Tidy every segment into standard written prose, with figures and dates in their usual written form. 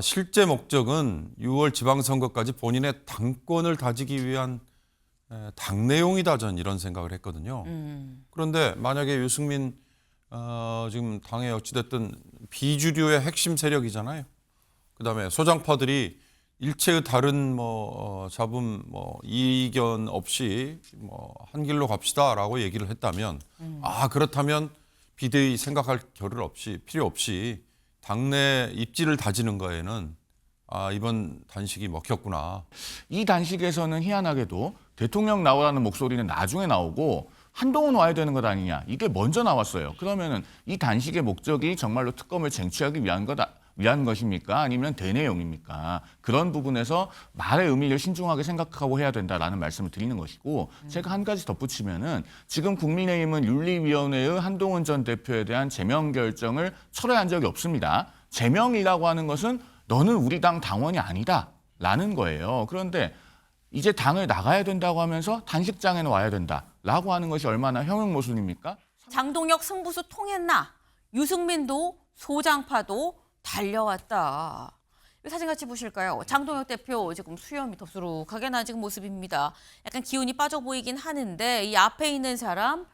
실제 목적은 6월 지방선거까지 본인의 당권을 다지기 위한 당내용이다, 전 이런 생각을 했거든요. 그런데 만약에 유승민 지금 당에 어찌됐든 비주류의 핵심 세력이잖아요. 그다음에 소장파들이 일체의 다른 잡음 이견 없이 한 길로 갑시다라고 얘기를 했다면 그렇다면 비대위 생각할 필요 없이 당내 입지를 다지는 거에는 이번 단식이 먹혔구나. 이 단식에서는 희한하게도 대통령 나오라는 목소리는 나중에 나오고 한동훈 와야 되는 것 아니냐, 이게 먼저 나왔어요. 그러면은 이 단식의 목적이 정말로 특검을 쟁취하기 위한 것입니까? 아니면 대내용입니까? 그런 부분에서 말의 의미를 신중하게 생각하고 해야 된다라는 말씀을 드리는 것이고, 제가 한 가지 덧붙이면은 지금 국민의힘은 윤리위원회의 한동훈 전 대표에 대한 제명 결정을 철회한 적이 없습니다. 제명이라고 하는 것은 너는 우리 당 당원이 아니다라는 거예요. 그런데 이제 당을 나가야 된다고 하면서 단식장에는 와야 된다라고 하는 것이 얼마나 형용 모순입니까? 장동혁 승부수 통했나? 유승민도 소장파도 달려왔다. 이 사진 같이 보실까요? 장동혁 대표 지금 수염이 덥수룩하게 나진 모습입니다. 약간 기운이 빠져 보이긴 하는데 이 앞에 있는 사람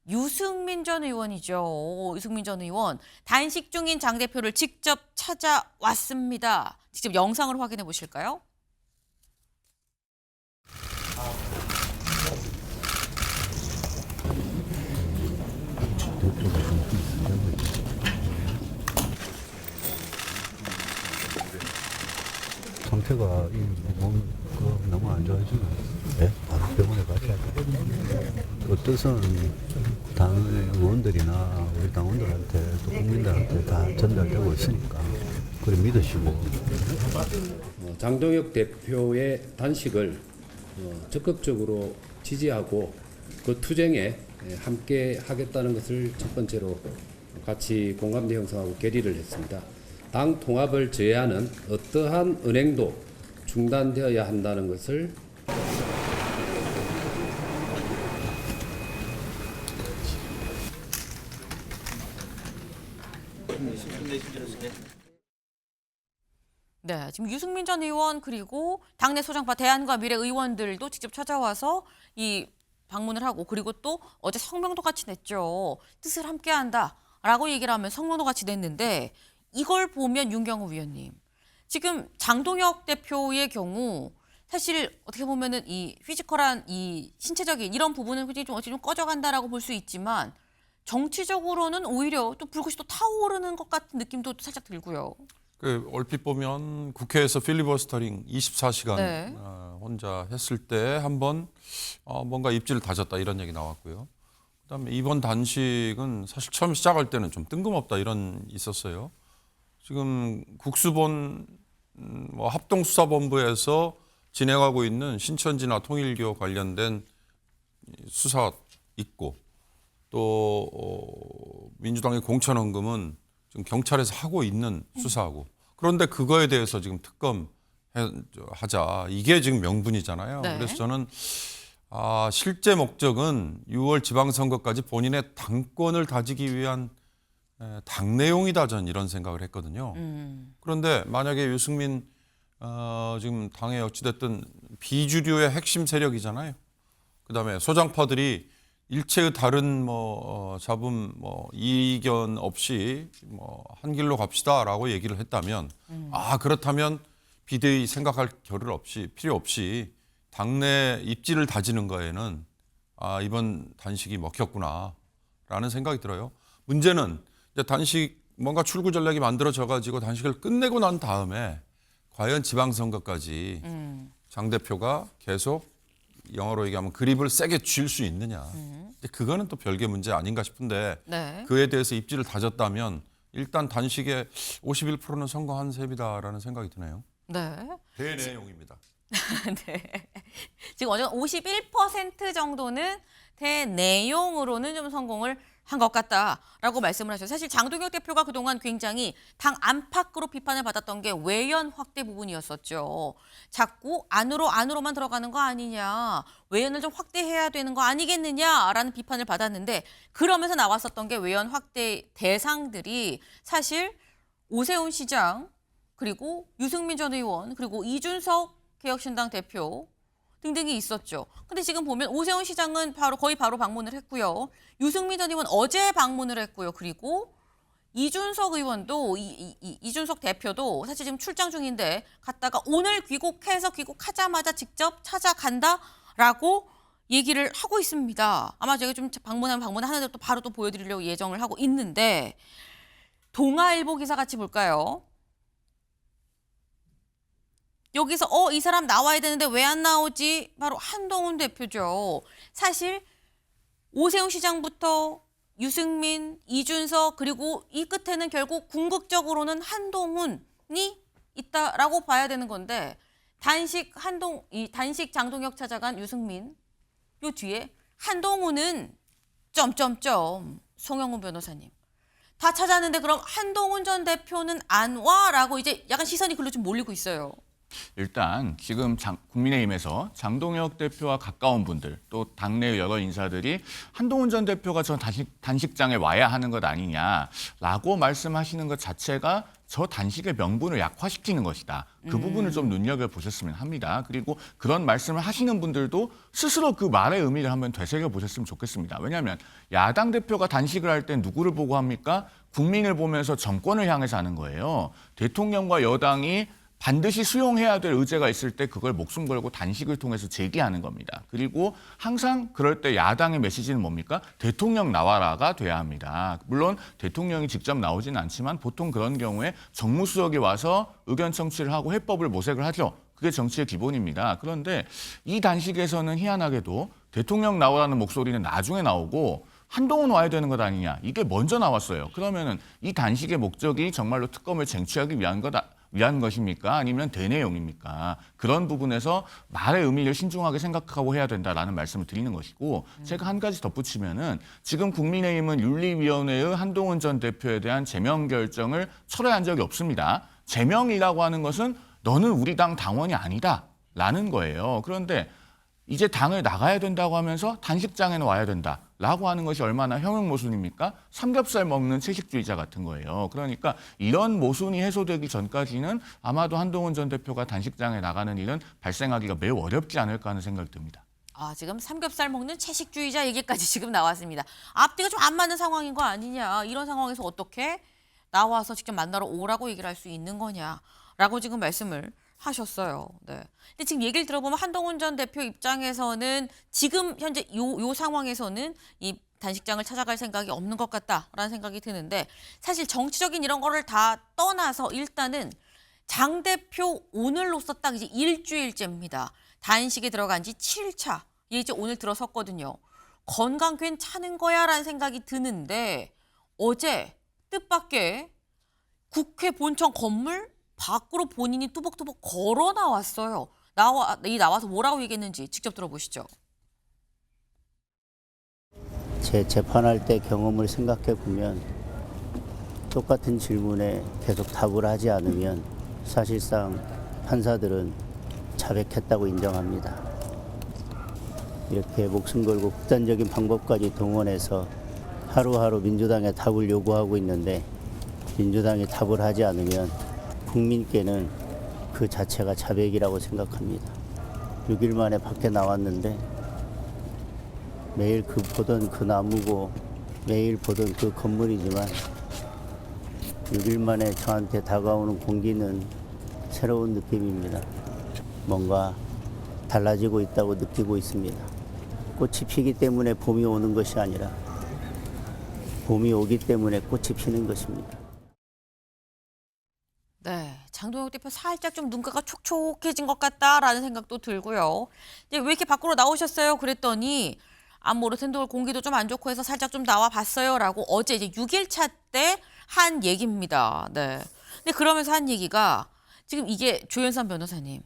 유승민 전 의원이죠. 유승민 전 의원 단식 중인 장 대표를 직접 찾아왔습니다. 직접 영상을 확인해 보실까요? 상태가 너무 안 좋아지면 바로 병원에 가셔야 돼요. 그 뜻은 당의 의원들이나 우리 당원들한테 또 국민들한테 다 전달되고 있으니까 그래 믿으시고. 장동혁 대표의 단식을 적극적으로 지지하고 그 투쟁에 함께 하겠다는 것을 첫 번째로 같이 공감대 형성하고 결의를 했습니다. 당 통합을 저해하는 어떠한 은행도 중단되어야 한다는 것을 네, 지금 유승민 전 의원 그리고 당내 소장파 대안과 미래 의원들도 직접 찾아와서 이 방문을 하고, 그리고 또 어제 성명도 같이 냈죠. 뜻을 함께한다라고 얘기를 하면 성명도 같이 냈는데, 이걸 보면 윤경호 위원님, 지금 장동혁 대표의 경우 사실 어떻게 보면은 이 피지컬한 이 신체적인 이런 부분은 굉장히 좀 어찌 좀 꺼져간다라고 볼 수 있지만 정치적으로는 오히려 또 불꽃이 또 타오르는 것 같은 느낌도 살짝 들고요. 얼핏 보면 국회에서 필리버스터링 24시간 네. 혼자 했을 때 한번 뭔가 입지를 다졌다 이런 얘기 나왔고요. 그다음에 이번 단식은 사실 처음 시작할 때는 좀 뜬금없다 이런 있었어요. 지금 국수본 합동수사본부에서 진행하고 있는 신천지나 통일교 관련된 수사 있고, 또 민주당의 공천헌금은 지금 경찰에서 하고 있는 수사하고, 그런데 그거에 대해서 지금 특검 하자, 이게 지금 명분이잖아요. 네. 그래서 저는 실제 목적은 6월 지방선거까지 본인의 당권을 다지기 위한 당내용이다, 전 이런 생각을 했거든요. 그런데 만약에 유승민 지금 당에 어찌됐든 비주류의 핵심 세력이잖아요. 그다음에 소장파들이 일체의 다른 잡음 이견 없이 한 길로 갑시다라고 얘기를 했다면 그렇다면 비대위 생각할 필요 없이 당내 입지를 다지는 거에는 이번 단식이 먹혔구나라는 생각이 들어요. 문제는 이제 단식 뭔가 출구 전략이 만들어져 가지고 단식을 끝내고 난 다음에 과연 지방선거까지 장 대표가 계속 영어로 얘기하면 그립을 세게 쥘 수 있느냐. 그거는 또 별개 문제 아닌가 싶은데, 네. 그에 대해서 입지를 다졌다면 일단 단식의 51%는 성공한 셈이다라는 생각이 드네요. 네. 대내용입니다. 네. 지금 어제 51% 정도는 대내용으로는 좀 성공을 한 것 같다라고 말씀을 하셨어요. 사실 장동혁 대표가 그동안 굉장히 당 안팎으로 비판을 받았던 게 외연 확대 부분이었었죠. 자꾸 안으로만 들어가는 거 아니냐, 외연을 좀 확대해야 되는 거 아니겠느냐라는 비판을 받았는데, 그러면서 나왔었던 게 외연 확대 대상들이 사실 오세훈 시장, 그리고 유승민 전 의원, 그리고 이준석 개혁신당 대표 등등이 있었죠. 근데 지금 보면 오세훈 시장은 거의 바로 방문을 했고요. 유승민 전 의원 어제 방문을 했고요. 그리고 이준석 의원도 이준석 대표도 사실 지금 출장 중인데 갔다가 오늘 귀국하자마자 직접 찾아간다라고 얘기를 하고 있습니다. 아마 제가 좀 방문하는 대로 또 바로 또 보여드리려고 예정을 하고 있는데 동아일보 기사 같이 볼까요? 여기서 이 사람 나와야 되는데 왜 안 나오지? 바로 한동훈 대표죠. 사실 오세훈 시장부터 유승민, 이준석 그리고 이 끝에는 결국 궁극적으로는 한동훈이 있다라고 봐야 되는 건데 단식 장동혁 찾아간 유승민 요 뒤에 한동훈은 점점점 송영훈 변호사님 다 찾았는데 그럼 한동훈 전 대표는 안 와라고 이제 약간 시선이 글로 좀 몰리고 있어요. 일단 지금 국민의힘에서 장동혁 대표와 가까운 분들 또 당내 여러 인사들이 한동훈 전 대표가 저 단식장에 와야 하는 것 아니냐라고 말씀하시는 것 자체가 저 단식의 명분을 약화시키는 것이다. 그 부분을 좀 눈여겨보셨으면 합니다. 그리고 그런 말씀을 하시는 분들도 스스로 그 말의 의미를 한번 되새겨보셨으면 좋겠습니다. 왜냐하면 야당 대표가 단식을 할 때 누구를 보고 합니까? 국민을 보면서 정권을 향해서 하는 거예요. 대통령과 여당이 반드시 수용해야 될 의제가 있을 때 그걸 목숨 걸고 단식을 통해서 제기하는 겁니다. 그리고 항상 그럴 때 야당의 메시지는 뭡니까? 대통령 나와라가 돼야 합니다. 물론 대통령이 직접 나오지는 않지만 보통 그런 경우에 정무수석이 와서 의견 청취를 하고 해법을 모색을 하죠. 그게 정치의 기본입니다. 그런데 이 단식에서는 희한하게도 대통령 나오라는 목소리는 나중에 나오고 한동훈 와야 되는 것 아니냐. 이게 먼저 나왔어요. 그러면은 이 단식의 목적이 정말로 특검을 쟁취하기 위한 것입니까? 아니면 대내용입니까? 그런 부분에서 말의 의미를 신중하게 생각하고 해야 된다라는 말씀을 드리는 것이고 제가 한 가지 덧붙이면은 지금 국민의힘은 윤리위원회의 한동훈 전 대표에 대한 제명 결정을 철회한 적이 없습니다. 제명이라고 하는 것은 너는 우리 당 당원이 아니다라는 거예요. 그런데 이제 당을 나가야 된다고 하면서 단식장에는 와야 된다라고 하는 것이 얼마나 형용 모순입니까? 삼겹살 먹는 채식주의자 같은 거예요. 그러니까 이런 모순이 해소되기 전까지는 아마도 한동훈 전 대표가 단식장에 나가는 일은 발생하기가 매우 어렵지 않을까 하는 생각이 듭니다. 지금 삼겹살 먹는 채식주의자 얘기까지 지금 나왔습니다. 앞뒤가 좀 안 맞는 상황인 거 아니냐. 이런 상황에서 어떻게 나와서 직접 만나러 오라고 얘기를 할 수 있는 거냐라고 지금 말씀을 하셨어요. 네. 근데 지금 얘기를 들어보면 한동훈 전 대표 입장에서는 지금 현재 요 상황에서는 이 단식장을 찾아갈 생각이 없는 것 같다라는 생각이 드는데 사실 정치적인 이런 거를 다 떠나서 일단은 장 대표 오늘로써 딱 이제 일주일째입니다. 단식에 들어간 지 7일차. 얘 이제 오늘 들어섰거든요. 건강 괜찮은 거야라는 생각이 드는데 어제 뜻밖의 국회 본청 건물 밖으로 본인이 뚜벅뚜벅 걸어 나왔어요. 나와서 뭐라고 얘기했는지 직접 들어보시죠. 제 재판할 때 경험을 생각해 보면 똑같은 질문에 계속 답을 하지 않으면 사실상 판사들은 자백했다고 인정합니다. 이렇게 목숨 걸고 극단적인 방법까지 동원해서 하루하루 민주당에 답을 요구하고 있는데 민주당이 답을 하지 않으면 국민께는 그 자체가 자백이라고 생각합니다. 6일 만에 밖에 나왔는데 매일 보던 그 나무고 매일 보던 그 건물이지만 6일 만에 저한테 다가오는 공기는 새로운 느낌입니다. 뭔가 달라지고 있다고 느끼고 있습니다. 꽃이 피기 때문에 봄이 오는 것이 아니라 봄이 오기 때문에 꽃이 피는 것입니다. 네, 장동혁 대표 살짝 좀 눈가가 촉촉해진 것 같다라는 생각도 들고요. 왜 이렇게 밖으로 나오셨어요? 그랬더니 모를 텐데 공기도 좀 안 좋고 해서 살짝 좀 나와 봤어요라고 어제 이제 6일차 때 한 얘기입니다. 네. 근데 그러면서 한 얘기가 지금 이게 조현선 변호사님.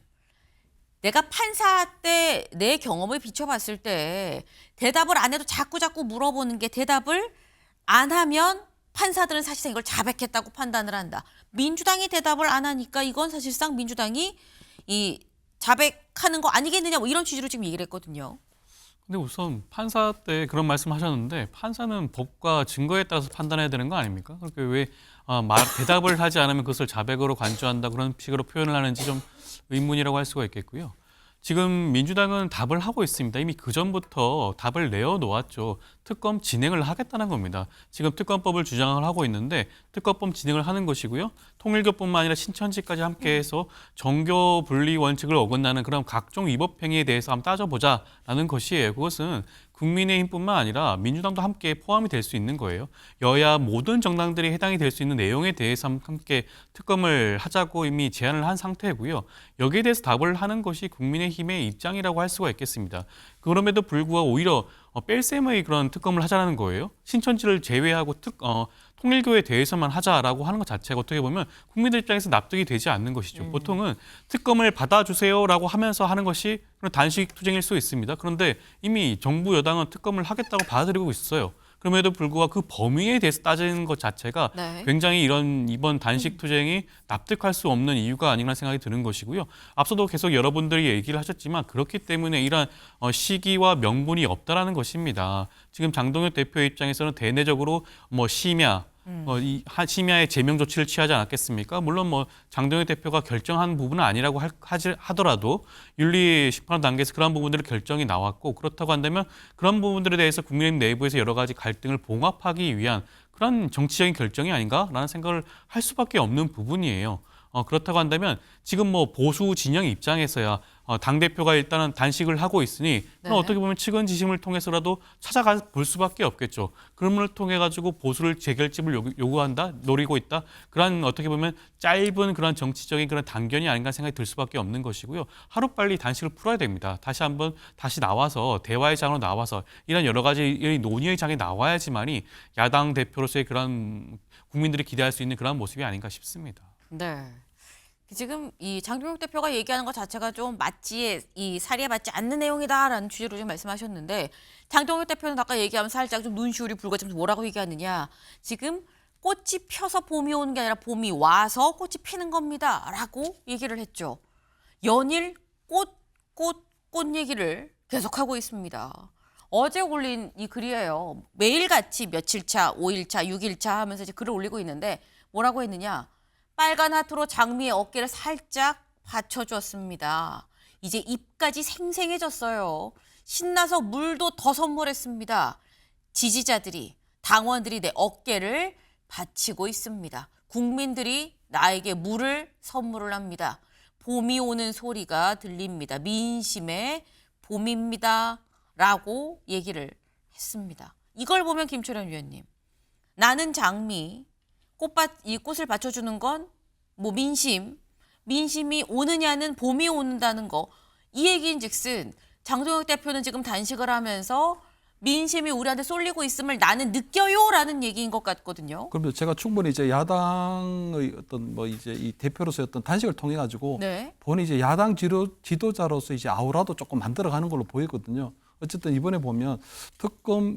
내가 판사 때 내 경험을 비춰봤을 때 대답을 안 해도 자꾸 물어보는 게 대답을 안 하면 판사들은 사실상 이걸 자백했다고 판단을 한다. 민주당이 대답을 안 하니까 이건 사실상 민주당이 이 자백하는 거 아니겠느냐 뭐 이런 취지로 지금 얘기를 했거든요. 근데 우선 판사 때 그런 말씀 하셨는데 판사는 법과 증거에 따라서 판단해야 되는 거 아닙니까? 그러니까 왜 대답을 하지 않으면 그것을 자백으로 간주한다 그런 식으로 표현을 하는지 좀 의문이라고 할 수가 있겠고요. 지금 민주당은 답을 하고 있습니다. 이미 그전부터 답을 내어놓았죠. 특검 진행을 하겠다는 겁니다. 지금 특검법을 주장을 하고 있는데 특검법 진행을 하는 것이고요. 통일교뿐만 아니라 신천지까지 함께해서 정교 분리 원칙을 어긋나는 그런 각종 위법 행위에 대해서 한번 따져보자라는 것이에요. 그것은 국민의힘뿐만 아니라 민주당도 함께 포함이 될 수 있는 거예요. 여야 모든 정당들이 해당이 될 수 있는 내용에 대해서 함께 특검을 하자고 이미 제안을 한 상태고요. 여기에 대해서 답을 하는 것이 국민의힘의 입장이라고 할 수가 있겠습니다. 그럼에도 불구하고 오히려 뺄셈의 그런 특검을 하자는 거예요. 신천지를 제외하고 통일교에 대해서만 하자라고 하는 것 자체가 어떻게 보면 국민들 입장에서 납득이 되지 않는 것이죠. 보통은 특검을 받아주세요라고 하면서 하는 것이 그런 단식 투쟁일 수 있습니다. 그런데 이미 정부 여당은 특검을 하겠다고 받아들이고 있어요. 그럼에도 불구하고 그 범위에 대해서 따지는 것 자체가 네. 굉장히 이번 단식 투쟁이 납득할 수 없는 이유가 아닌가 생각이 드는 것이고요. 앞서도 계속 여러분들이 얘기를 하셨지만 그렇기 때문에 이러한 시기와 명분이 없다라는 것입니다. 지금 장동혁 대표 입장에서는 대내적으로 심야, 심야의 제명 조치를 취하지 않았겠습니까? 물론 장동혁 대표가 결정한 부분은 아니라고 하더라도 윤리 심판 단계에서 그런 부분들의 결정이 나왔고 그렇다고 한다면 그런 부분들에 대해서 국민의힘 내부에서 여러 가지 갈등을 봉합하기 위한 그런 정치적인 결정이 아닌가라는 생각을 할 수밖에 없는 부분이에요. 그렇다고 한다면 지금 보수 진영 입장에서야 당대표가 일단은 단식을 하고 있으니 네. 어떻게 보면 측은지심을 통해서라도 찾아가 볼 수밖에 없겠죠. 그럼을 통해 가지고 보수를 재결집을 요구한다, 노리고 있다. 그런 어떻게 보면 짧은 그런 정치적인 그런 단견이 아닌가 생각이 들 수밖에 없는 것이고요. 하루빨리 단식을 풀어야 됩니다. 다시 나와서 대화의 장으로 나와서 이런 여러 가지 논의의 장에 나와야지만이 야당 대표로서의 그런 국민들이 기대할 수 있는 그런 모습이 아닌가 싶습니다. 네. 지금 이 장동혁 대표가 얘기하는 것 자체가 좀 이 사리에 맞지 않는 내용이다라는 취지로 지금 말씀하셨는데 장동혁 대표는 아까 얘기하면서 살짝 좀 눈시울이 붉어지면서 뭐라고 얘기하느냐. 지금 꽃이 펴서 봄이 오는 게 아니라 봄이 와서 꽃이 피는 겁니다라고 얘기를 했죠. 연일 꽃 얘기를 계속하고 있습니다. 어제 올린 이 글이에요. 매일같이 며칠차, 5일차, 6일차 하면서 이제 글을 올리고 있는데 뭐라고 했느냐. 빨간 하트로 장미의 어깨를 살짝 받쳐주었습니다. 이제 입까지 생생해졌어요. 신나서 물도 더 선물했습니다. 지지자들이, 당원들이 내 어깨를 받치고 있습니다. 국민들이 나에게 물을 선물을 합니다. 봄이 오는 소리가 들립니다. 민심의 봄입니다. 라고 얘기를 했습니다. 이걸 보면 김철현 위원님, 나는 장미, 이 꽃을 받쳐주는 건 민심이 오느냐는 봄이 온다는 거. 이 얘기인즉슨 장동혁 대표는 지금 단식을 하면서 민심이 우리한테 쏠리고 있음을 나는 느껴요라는 얘기인 것 같거든요. 그럼 제가 충분히 이제 야당의 이제 이 대표로서의 단식을 통해 가지고 네. 본인이 이제 야당 지도자로서 이제 아우라도 조금 만들어가는 걸로 보이거든요. 어쨌든 이번에 보면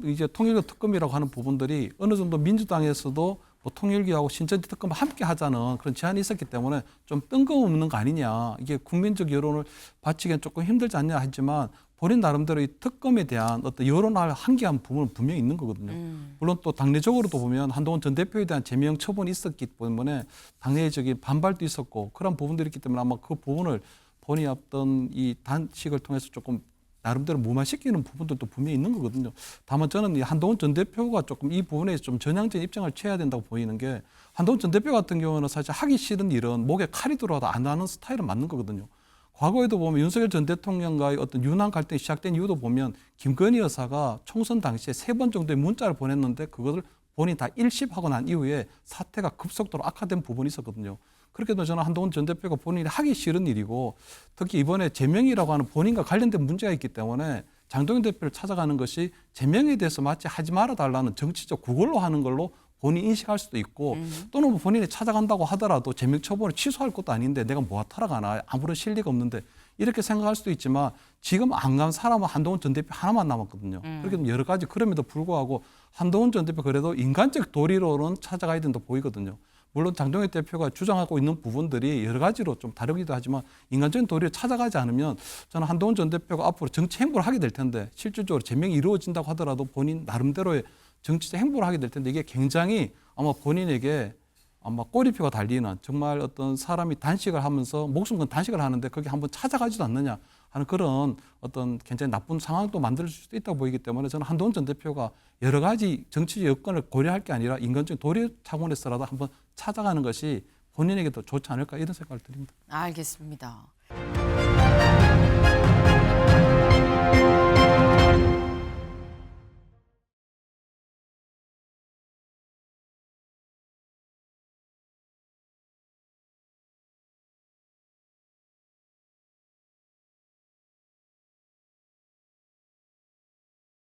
이제 통일교 특검이라고 하는 부분들이 어느 정도 민주당에서도 통일교하고 신천지 특검을 함께 하자는 그런 제안이 있었기 때문에 좀 뜬금없는 거 아니냐. 이게 국민적 여론을 받치기엔 조금 힘들지 않냐 하지만 본인 나름대로 이 특검에 대한 어떤 여론을 한계한 부분은 분명히 있는 거거든요. 물론 또 당내적으로도 보면 한동훈 전 대표에 대한 제명 처분이 있었기 때문에 당내적인 반발도 있었고 그런 부분들이 있기 때문에 아마 그 부분을 본인이 어떤 이 단식을 통해서 조금 나름대로 무마시키는 부분들도 분명히 있는 거거든요. 다만 저는 이 한동훈 전 대표가 조금 이 부분에 좀 전향적인 입장을 취해야 된다고 보이는 게 한동훈 전 대표 같은 경우는 사실 하기 싫은 일은 목에 칼이 들어와도 안 하는 스타일은 맞는 거거든요. 과거에도 보면 윤석열 전 대통령과의 어떤 유난 갈등이 시작된 이유도 보면 김건희 여사가 총선 당시에 3번 정도의 문자를 보냈는데 그것을 본인이 다 일십하고 난 이후에 사태가 급속도로 악화된 부분이 있었거든요. 그렇게도 저는 한동훈 전 대표가 본인이 하기 싫은 일이고 특히 이번에 제명이라고 하는 본인과 관련된 문제가 있기 때문에 장동혁 대표를 찾아가는 것이 제명에 대해서 마치 하지 말아달라는 정치적 구걸로 하는 걸로 본인이 인식할 수도 있고 또는 본인이 찾아간다고 하더라도 제명 처분을 취소할 것도 아닌데 내가 뭐하러 가나 아무런 실리가 없는데 이렇게 생각할 수도 있지만 지금 안 간 사람은 한동훈 전 대표 하나만 남았거든요. 그렇게 여러 가지 그럼에도 불구하고 한동훈 전 대표 그래도 인간적 도리로는 찾아가야 된다 보이거든요. 물론 장동혁 대표가 주장하고 있는 부분들이 여러 가지로 좀 다르기도 하지만 인간적인 도리를 찾아가지 않으면 저는 한동훈 전 대표가 앞으로 정치 행보를 하게 될 텐데 실질적으로 제명이 이루어진다고 하더라도 본인 나름대로의 정치적 행보를 하게 될 텐데 이게 굉장히 아마 본인에게 아마 꼬리표가 달리는 정말 어떤 사람이 단식을 하면서 목숨 건 단식을 하는데 거기 한번 찾아가지도 않느냐 하는 그런 어떤 굉장히 나쁜 상황도 만들 수도 있다고 보이기 때문에 저는 한동훈 전 대표가 여러 가지 정치적 여건을 고려할 게 아니라 인간적인 도리 차원에서라도 한번 찾아가는 것이 본인에게도 좋지 않을까 이런 생각을 드립니다. 알겠습니다.